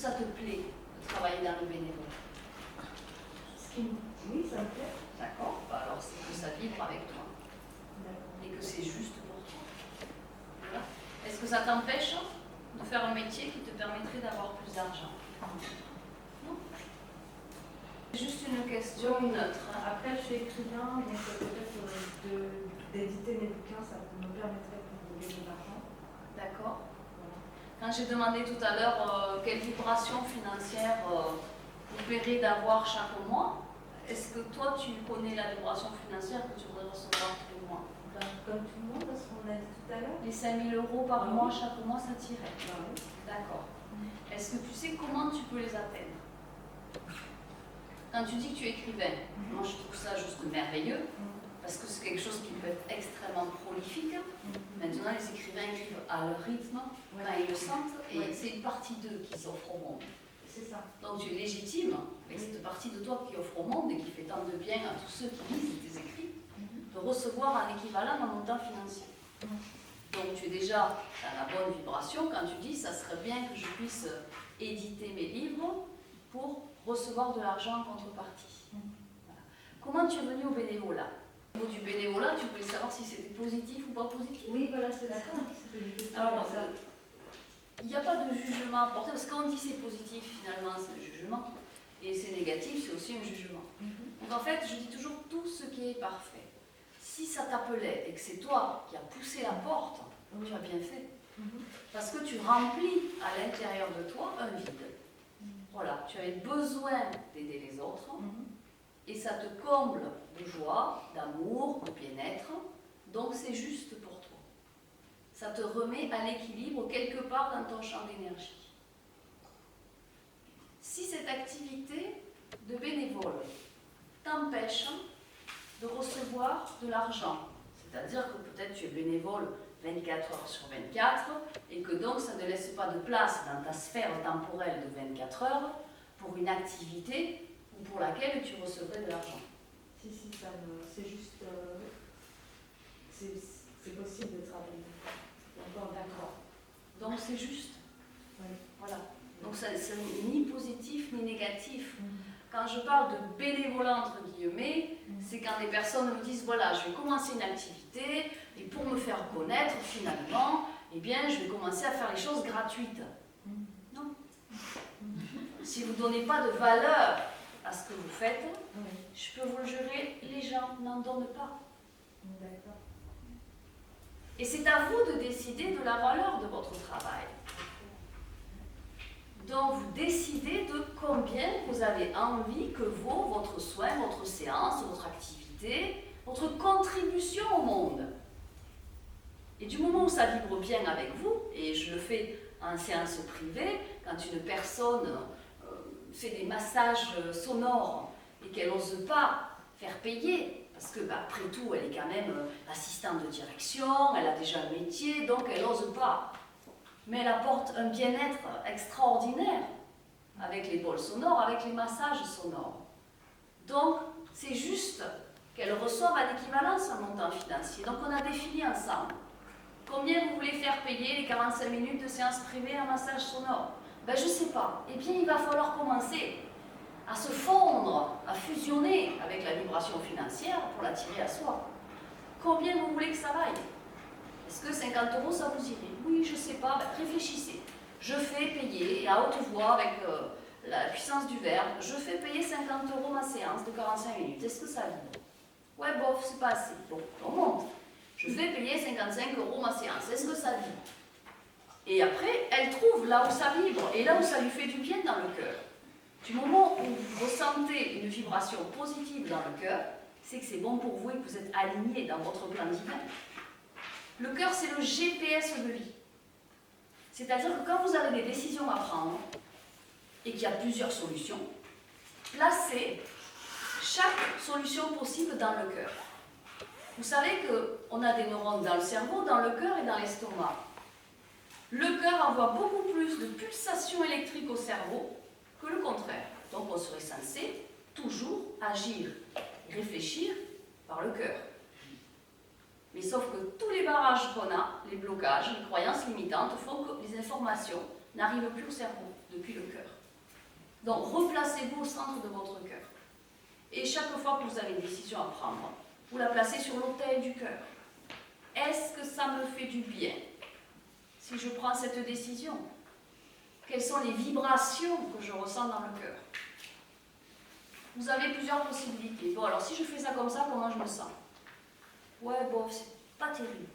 ça te plaît de travailler dans le bénévolat? Oui, ça me plaît. D'accord. Bah alors c'est que ça vibre avec toi. Et que c'est juste pour toi. Voilà. Est-ce que ça t'empêche de faire un métier qui te permettrait d'avoir plus d'argent? Non. C'est juste une question neutre. Après, je suis écrivain, donc peut-être d'éditer mes bouquins, ça me permettrait de gagner de l'argent. D'accord. Quand j'ai demandé tout à l'heure quelle vibration financière vous paierez d'avoir chaque mois, est-ce que toi tu connais la vibration financière que tu voudrais recevoir tous les mois? Comme tout le monde, parce qu'on a dit tout à l'heure. Les 5 000 € par mois, chaque mois, ça t'irait? Oui. D'accord. Est-ce que tu sais comment tu peux les atteindre? Quand tu dis que tu es écrivain, moi je trouve ça juste merveilleux, parce que c'est quelque chose qui peut être extrêmement prolifique. Maintenant, les écrivains écrivent à leur rythme, quand ils le sentent, et c'est une partie d'eux qui s'offre au monde. C'est ça. Donc tu es légitime, avec cette partie de toi qui offre au monde et qui fait tant de bien à tous ceux qui lisent tes écrits, de recevoir un équivalent d'un montant financier. Donc tu es déjà dans la bonne vibration quand tu dis ça serait bien que je puisse éditer mes livres pour recevoir de l'argent en contrepartie. Voilà. Comment tu es venu au bénévolat? Au niveau du bénévolat, tu voulais savoir si c'était positif ou pas positif? Oui, voilà, c'est d'accord. Alors, il n'y a pas de jugement à porter, parce que quand on dit c'est positif, finalement c'est un jugement, et c'est négatif, c'est aussi un jugement. Donc en fait, je dis toujours tout ce qui est parfait. Si ça t'appelait et que c'est toi qui as poussé la porte, tu as bien fait. Parce que tu remplis à l'intérieur de toi un vide. Voilà, tu avais besoin d'aider les autres, et ça te comble de joie, d'amour, de bien-être, donc c'est juste pour toi. Ça te remet à l'équilibre quelque part dans ton champ d'énergie. Si cette activité de bénévole t'empêche de recevoir de l'argent, c'est-à-dire que peut-être tu es bénévole 24 heures sur 24 et que donc ça ne laisse pas de place dans ta sphère temporelle de 24 heures pour une activité ou pour laquelle tu recevrais de l'argent. Si, c'est juste... c'est possible de travailler. D'accord. Donc c'est juste. Oui. Voilà. Donc c'est ni positif ni négatif. Quand je parle de bénévolat entre guillemets, c'est quand des personnes me disent voilà, je vais commencer une activité et pour me faire connaître finalement, eh bien je vais commencer à faire les choses gratuites. Non. Si vous ne donnez pas de valeur à ce que vous faites, je peux vous le jurer, les gens n'en donnent pas. D'accord. Et c'est à vous de décider de la valeur de votre travail. Donc vous décidez de combien vous avez envie que vaut votre soin, votre séance, votre activité, votre contribution au monde. Et du moment où ça vibre bien avec vous, et je le fais en séance privée, quand une personne fait des massages sonores et qu'elle n'ose pas faire payer, parce que après tout, elle est quand même assistante de direction, elle a déjà un métier, donc elle n'ose pas. Mais elle apporte un bien-être extraordinaire avec les bols sonores, avec les massages sonores. Donc, c'est juste qu'elle reçoive à l'équivalence un montant financier. Donc, on a défini ensemble. Combien vous voulez faire payer les 45 minutes de séance privée en massage sonore? Ben, je ne sais pas. Eh bien, il va falloir commencer à se fondre, à fusionner avec la vibration financière pour l'attirer à soi. Combien vous voulez que ça vaille? Est-ce que 50 € ça vous irait? Oui, je ne sais pas, ben, réfléchissez. Je fais payer, et à haute voix, avec la puissance du verbe, je fais payer 50 € ma séance de 45 minutes. Est-ce que ça vibre? Ouais, bof, c'est pas assez. Bon, on monte. Je fais payer 55 € ma séance. Est-ce que ça vibre? Et après, elle trouve là où ça vibre, et là où ça lui fait du bien dans le cœur. Du moment où vous ressentez une vibration positive dans le cœur, c'est que c'est bon pour vous et que vous êtes aligné dans votre plan divin. Le cœur, c'est le GPS de vie. C'est-à-dire que quand vous avez des décisions à prendre et qu'il y a plusieurs solutions, placez chaque solution possible dans le cœur. Vous savez qu'on a des neurones dans le cerveau, dans le cœur et dans l'estomac. Le cœur envoie beaucoup plus de pulsations électriques au cerveau que le contraire. Donc on serait censé toujours agir et réfléchir par le cœur. Mais sauf que tous les barrages qu'on a, les blocages, les croyances limitantes font que les informations n'arrivent plus au cerveau. depuis le cœur. Donc, replacez-vous au centre de votre cœur. Et chaque fois que vous avez une décision à prendre, vous la placez sur l'autel du cœur. Est-ce que ça me fait du bien si je prends cette décision? Quelles sont les vibrations que je ressens dans le cœur? Vous avez plusieurs possibilités. Bon, alors si je fais ça comme ça, comment je me sens? Ouais, bon, c'est pas terrible.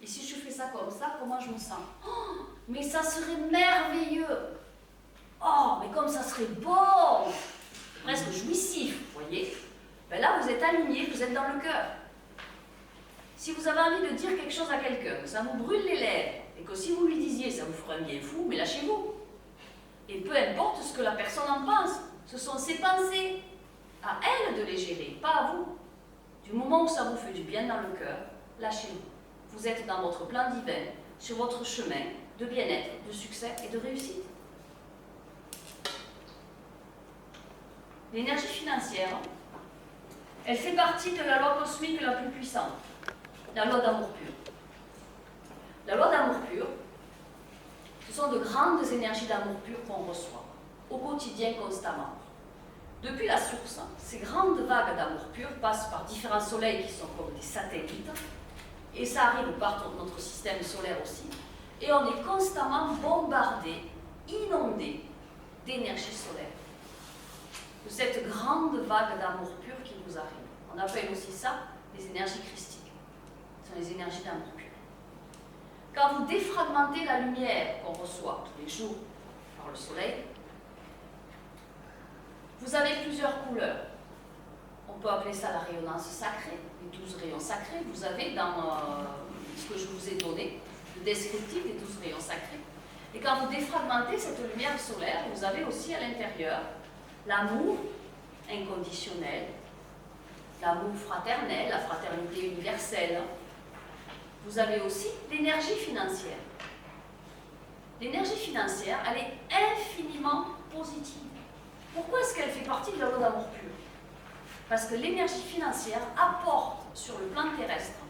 Et si je fais ça comme ça, comment je me sens? Oh, mais ça serait merveilleux! Oh, mais comme ça serait bon! Presque jouissif, vous voyez? Ben là, vous êtes aligné, vous êtes dans le cœur. Si vous avez envie de dire quelque chose à quelqu'un, que ça vous brûle les lèvres, et que si vous lui disiez, ça vous ferait un bien fou, mais lâchez-vous. Et peu importe ce que la personne en pense, ce sont ses pensées. À elle de les gérer, pas à vous. Du moment où ça vous fait du bien dans le cœur, lâchez-vous. Vous êtes dans votre plan divin, sur votre chemin de bien-être, de succès et de réussite. L'énergie financière, elle fait partie de la loi cosmique la plus puissante, la loi d'amour pur. La loi d'amour pur, ce sont de grandes énergies d'amour pur qu'on reçoit au quotidien constamment. Depuis la source, ces grandes vagues d'amour pur passent par différents soleils qui sont comme des satellites, et ça arrive par notre système solaire aussi, et on est constamment bombardé, inondé d'énergie solaire, de cette grande vague d'amour pur qui nous arrive. On appelle aussi ça les énergies christiques. Ce sont les énergies d'amour pur. Quand vous défragmentez la lumière qu'on reçoit tous les jours par le soleil, vous avez plusieurs couleurs. On peut appeler ça la rayonnance sacrée, les 12 rayons sacrés. Vous avez dans ce que je vous ai donné, le descriptif des 12 rayons sacrés. Et quand vous défragmentez cette lumière solaire, vous avez aussi à l'intérieur l'amour inconditionnel, l'amour fraternel, la fraternité universelle. Vous avez aussi l'énergie financière. L'énergie financière, elle est infiniment positive. Pourquoi est-ce qu'elle fait partie de la loi d'amour pur? Parce que l'énergie financière apporte sur le plan terrestre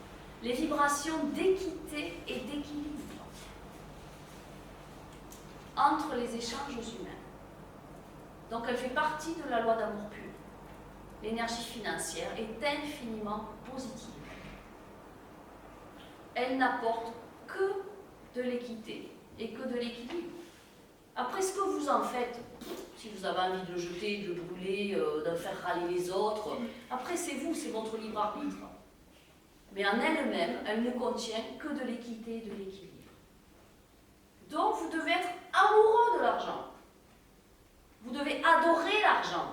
les vibrations d'équité et d'équilibre entre les échanges humains. Donc elle fait partie de la loi d'amour pur. L'énergie financière est infiniment positive. Elle n'apporte que de l'équité et que de l'équilibre. Après, ce que vous en faites, si vous avez envie de le jeter, de le brûler, de faire râler les autres, après c'est vous, c'est votre libre arbitre. Mais en elle-même, elle ne contient que de l'équité et de l'équilibre. Donc vous devez être amoureux de l'argent. Vous devez adorer l'argent.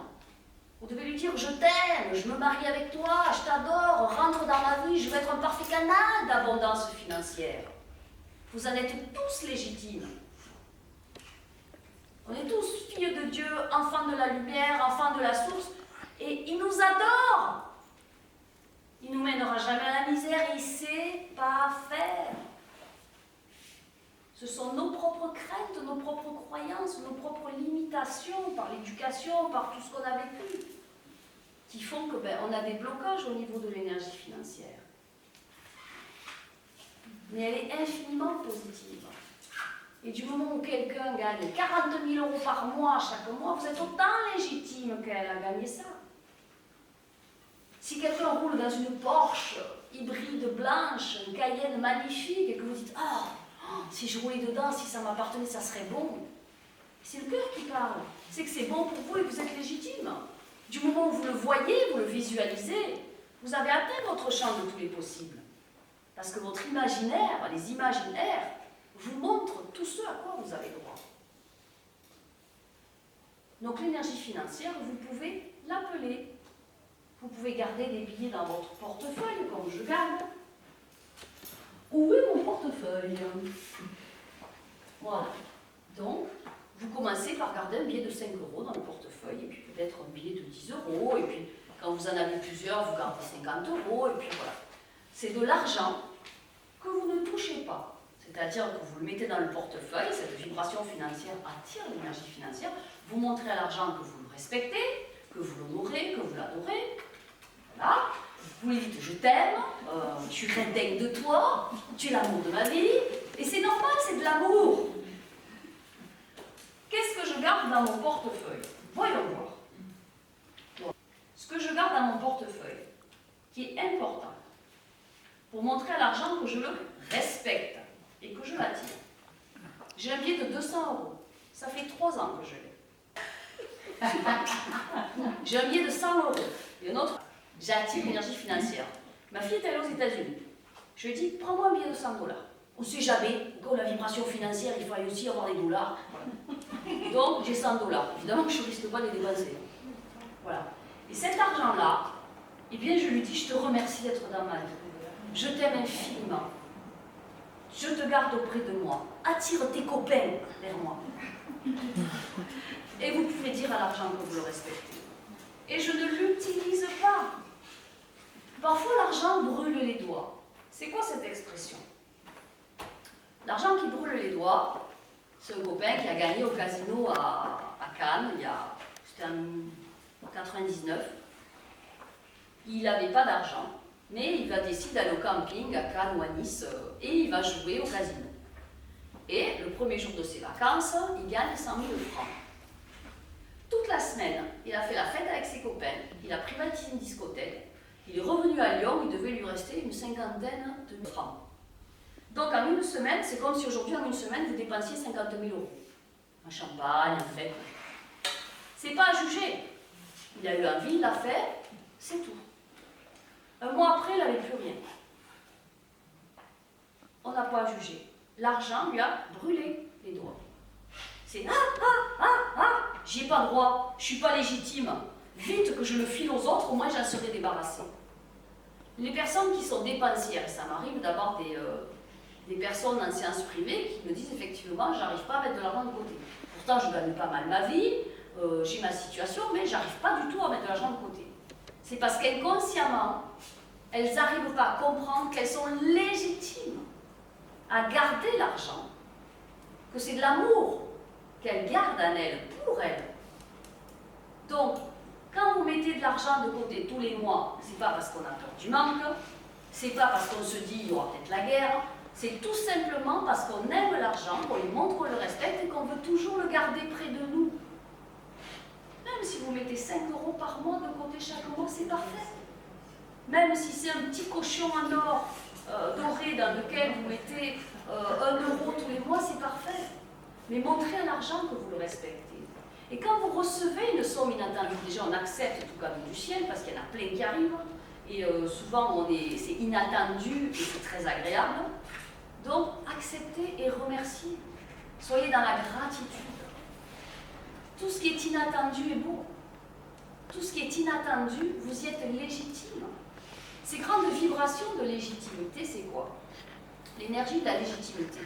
Vous devez lui dire « je t'aime, je me marie avec toi, je t'adore, rentre dans ma vie, je veux être un parfait canal d'abondance financière. » Vous en êtes tous légitimes. On est tous filles de Dieu, enfants de la lumière, enfants de la source, et il nous adore. Il ne nous mènera jamais à la misère, il ne sait pas faire. Ce sont nos propres craintes, nos propres croyances, nos propres limitations par l'éducation, par tout ce qu'on a vécu, qui font que on a des blocages au niveau de l'énergie financière. Mais elle est infiniment positive. Et du moment où quelqu'un gagne 40 000 € par mois chaque mois, vous êtes autant légitime qu'elle a gagné ça. Si quelqu'un roule dans une Porsche hybride blanche, une Cayenne magnifique, et que vous dites « Ah, si je roulais dedans, si ça m'appartenait, ça serait bon. » C'est le cœur qui parle. C'est que c'est bon pour vous et vous êtes légitime. Du moment où vous le voyez, vous le visualisez, vous avez atteint votre champ de tous les possibles. Parce que votre imaginaire, les imaginaires, vous montrent tout ce à quoi vous avez droit. Donc l'énergie financière, vous pouvez l'appeler. Vous pouvez garder des billets dans votre portefeuille, comme je garde. Où est mon portefeuille? Voilà. Donc, vous commencez par garder un billet de 5 € dans le portefeuille, et puis peut-être un billet de 10 €, et puis quand vous en avez plusieurs, vous gardez 50 €, et puis voilà. C'est de l'argent que vous ne touchez pas. C'est-à-dire que vous le mettez dans le portefeuille, cette vibration financière attire l'énergie financière, vous montrez à l'argent que vous le respectez, que vous l'honorez, que vous l'adorez. Voilà. Vous lui dites « je t'aime, je suis très dingue de toi, tu es l'amour de ma vie ». Et c'est normal, c'est de l'amour. Qu'est-ce que je garde dans mon portefeuille? Voyons voir. Bon. Ce que je garde dans mon portefeuille, qui est important, pour montrer à l'argent que je le respecte et que je l'attire. J'ai un billet de 200 euros. Ça fait 3 ans que je l'ai. J'ai un billet de 100 euros. Et un autre, j'attire l'énergie financière. Ma fille est allée aux États-Unis. Je lui ai dit, prends-moi un billet de 100 dollars. On ne sait jamais, quand la vibration financière, il faille aussi avoir des dollars. Voilà. Donc, j'ai 100 dollars. Évidemment que je ne risque pas de les dépenser. Voilà. Et cet argent-là, eh bien, je lui dis, je te remercie d'être dans ma vie. Je t'aime infiniment. Je te garde auprès de moi. Attire tes copains vers moi. Et vous pouvez dire à l'argent que vous le respectez. Et je ne l'utilise pas. Parfois, l'argent brûle les doigts. C'est quoi cette expression? L'argent qui brûle les doigts, c'est un copain qui a gagné au casino à Cannes, c'était en 99. Il n'avait pas d'argent, mais il va décider d'aller au camping à Cannes ou à Nice et il va jouer au casino. Et le premier jour de ses vacances, il gagne 100 000 francs. Toute la semaine, il a fait la fête avec ses copains, il a privatisé une discothèque, il est revenu à Lyon, il devait lui rester une cinquantaine de francs. Donc en une semaine, c'est comme si aujourd'hui en une semaine vous dépensiez 50 000 euros. En champagne, en fête. C'est pas à juger. Il a eu envie, il l'a fait, c'est tout. Un mois après, il n'avait plus rien. On n'a pas à juger. L'argent lui a brûlé les doigts. C'est j'y ai pas droit, je suis pas légitime. Vite que je le file aux autres, au moins j'en serai débarrassé. Les personnes qui sont dépensières, ça m'arrive d'avoir des personnes en séance privée qui me disent effectivement, j'arrive pas à mettre de l'argent de côté. Pourtant, je gagne pas mal ma vie, j'ai ma situation, mais j'arrive pas du tout à mettre de l'argent de côté. C'est parce qu'inconsciemment, elles n'arrivent pas à comprendre qu'elles sont légitimes à garder l'argent, que c'est de l'amour qu'elles gardent en elles, pour elles. Donc, quand vous mettez de l'argent de côté tous les mois, c'est pas parce qu'on a peur du manque, c'est pas parce qu'on se dit il y aura peut-être la guerre, c'est tout simplement parce qu'on aime l'argent, qu'on lui montre qu'on le respecte et qu'on veut toujours le garder près de nous. Même si vous mettez 5 euros par mois de côté chaque mois, c'est parfait. Même si c'est un petit cochon en or doré dans lequel vous mettez 1 euro tous les mois, c'est parfait. Mais montrez à l'argent que vous le respectez. Et quand vous recevez une somme inattendue, déjà on accepte tout cadeau du ciel parce qu'il y en a plein qui arrivent, et souvent c'est inattendu et c'est très agréable. Donc acceptez et remerciez. Soyez dans la gratitude. Tout ce qui est inattendu est beau. Tout ce qui est inattendu, vous y êtes légitime. Ces grandes vibrations de légitimité, c'est quoi? L'énergie de la légitimité.